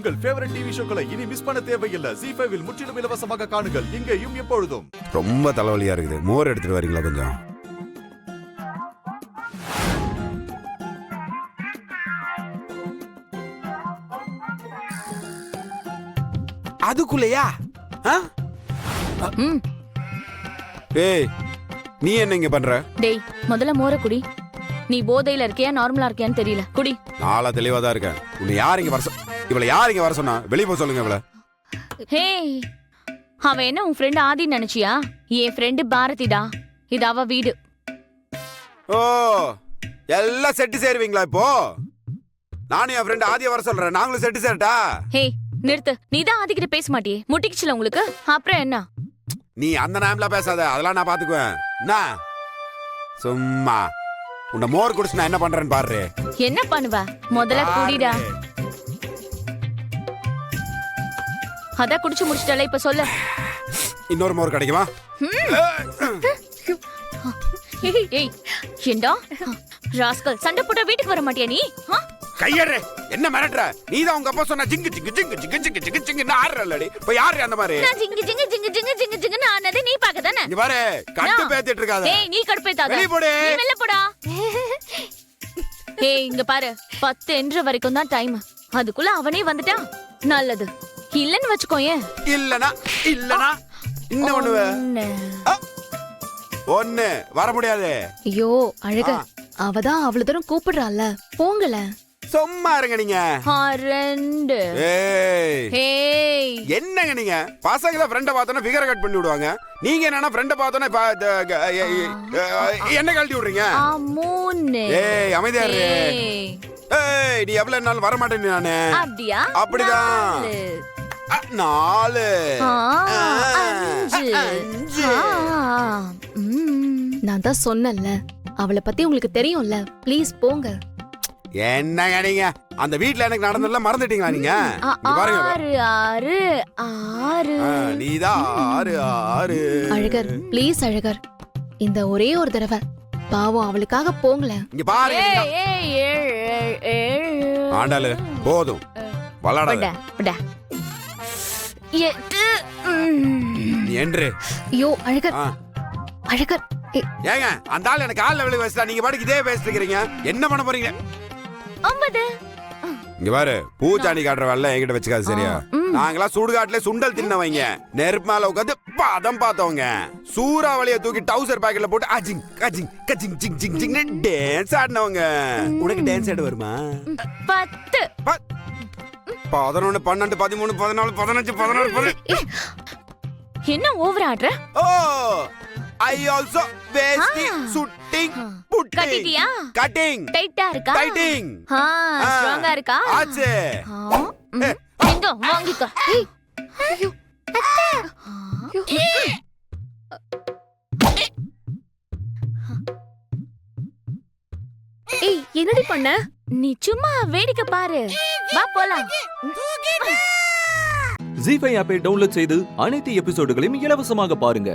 உங்கள் favourite TV ஷோக்களை இனி miss பண்ண தேவையில்லை. ZEE5 இல் முற்றிலும் இலவசமாக காணுங்கள், இங்கேயும் எப்பொழுதும். ரொம்ப தலைவலியா இருக்குது, மோர் எடுத்துட்டு வரீங்களா கொஞ்சம்? அதுக்குள்ளயா? ஏய், நீ என்ன இங்க பண்ற? டேய், முதல்ல மோர குடி. நீ போதையில இருக்கியா நார்மலா இருக்கியான்னு தெரியல, குடி. நாளா தெளிவா தான் இருக்கேன். உன்னை யார் இங்க வர இவளை யார் இங்க வர சொன்னா? வெளிய போக சொல்லுங்க இவளை. ஹே, அவ என்ன உன் ஃப்ரெண்ட் ஆதி நினைச்சியா? என் ஃப்ரெண்டு பாரதிடா. இது அவ வீடு. ஓ, எல்லாம் செட்டு சேருவீங்களா இப்போ? நானும் என் ஃப்ரெண்ட் ஆதிய வர சொல்றேன், நாங்களும் செட்டு சேரட்டா? ஹே, நிறுத்து. நீதான் ஆதிக்கிட்ட பேச மாட்டியே, முட்டிக்குச்சுல உங்களுக்கு. அப்புறம் என்ன? நீ அந்த நேம்ல பேசாத, அதெல்லாம் நான் பாத்துக்குவேன். என்ன சும்மா உன்னை மோர் குடிச்சு நான் என்ன பண்றேன்னு பாரு. என்ன பண்ணுவ? முதல்ல குடிடா. அதான் குடிச்சு முடிச்சிட்டல, இப்ப சொல்லு. இன்னொரு மோர் கிடைக்குமா? ஏய், ஏண்டா ராஸ்கல், சண்டை போட்டா வீட்டுக்கு வர மாட்டியா நீ? கையற, என்ன மிரட்டுற? நீதான் உங்க அப்பா சொன்ன ஜிங்கு ஜிங்கு ஜிங்கு ஜிங்கு ஜிங்கு ஜிங்கு ஜிங்கு ஆடுறலடி. இப்ப யாரு அந்த மாதிரி? நான் ஜிங்கு ஜிங்கு ஜிங்கு ஜிங்கு ஜிங்கு ஜிங்குன்னு ஆனதே நீ பாக்கதானே? இங்க பாரு, கட்டு பேத்திட்டு இருக்காத. ஏய், நீ கடுப்பேத்தாத. வெளிய போடு. நீ வெளிய போடா. ஏய், இங்க பாரு, 10 என்ற வரைக்கும் தான் டைம். அதுக்குள்ள அவனே வந்துட்டான். நல்லது. இல்லன்னு வச்சுக்கோயே. இல்லனா இன்னும் ஒண்ணு வர முடியாது. ஐயோ அழக, அவதான் அவ்வளவு தூரம் கூப்பிடுறாள்ல, போங்கல. சும்மா இருங்க நீங்க. ஏய், என்னங்க நீங்க? பசங்கள ஃப்ரெண்ட பார்த்தோன்னா ஃபிகரை கட் பண்ணி விடுவாங்க. நீங்க என்னன்னா ஃப்ரெண்ட பார்த்தோன்னா என்ன கழட்டி விடுறீங்க? ஏய், அமைதியா இரு. ஏய், நீ எவ்வளவு நாள் வர மாட்டேன் நானு. அப்படியா? அப்படிதான். 4 5. நான் தான் சொன்னேன்ல, அவளை பத்தி உங்களுக்கு தெரியும்ல, ப்ளீஸ் போங்க. என்னங்க நீங்க? அந்த வீட்ல எனக்கு நடந்ததெல்லாம் மறந்துட்டீங்களா நீங்க? நீதான் 6. அழகர், ப்ளீஸ் அழகர், இந்த ஒரே ஒரு தடவை பாவம் அவளுக்காக போங்கள. இங்க பாருங்க. ஆண்டாளு, போதும் வளாடாத. நீ என்று. ஐயோ அழகர், அழகர். ஏங்க, அந்த ஆள் எனக்கு கால்ல விழுக வச்சா நீங்க பாட்டுக்கு இதே பேசிட்டு இருக்கீங்க. என்ன பண்ண போறீங்க? இங்க பாரு, பூச்சாண்டி காட்டுற வேலை என்கிட்ட வச்சுக்காது, சரியா? நாங்களாம் சுடுகாட்டுல சுண்டல் தின்னவங்க, நெருப்பு மேல உட்காந்து பதம் பார்த்தவங்க, சூறாவளியை தூக்கி டவுசர் பாக்கெட்ல போட்டு அஜிங் கஜிங் கஜிங் ஜிங் ஜிங் ஜிங் டான்ஸ் ஆடினவங்க. உனக்கு டான்ஸ் ஆட வருமா? 10 11 12 13 14 15 16 என்ன ஓவர் ஆடுற? ஓ, I also basically shooting putting. கட்டிட்டியா? Cutting. டைட்டா இருக்கா? Cutting. ஸ்ட்ராங்கா இருக்கா? ஆச்சு. எங்க வாங்கிக்க. ஐயோ ஏய், என்னடி பண்ண? நீ சும்மா வேடிக்கை பாரு. வா போலாம். ZEE5 ஆப்பை டவுன்லோட் செய்து அனைத்து எபிசோடுகளையும் இலவசமாக பாருங்க.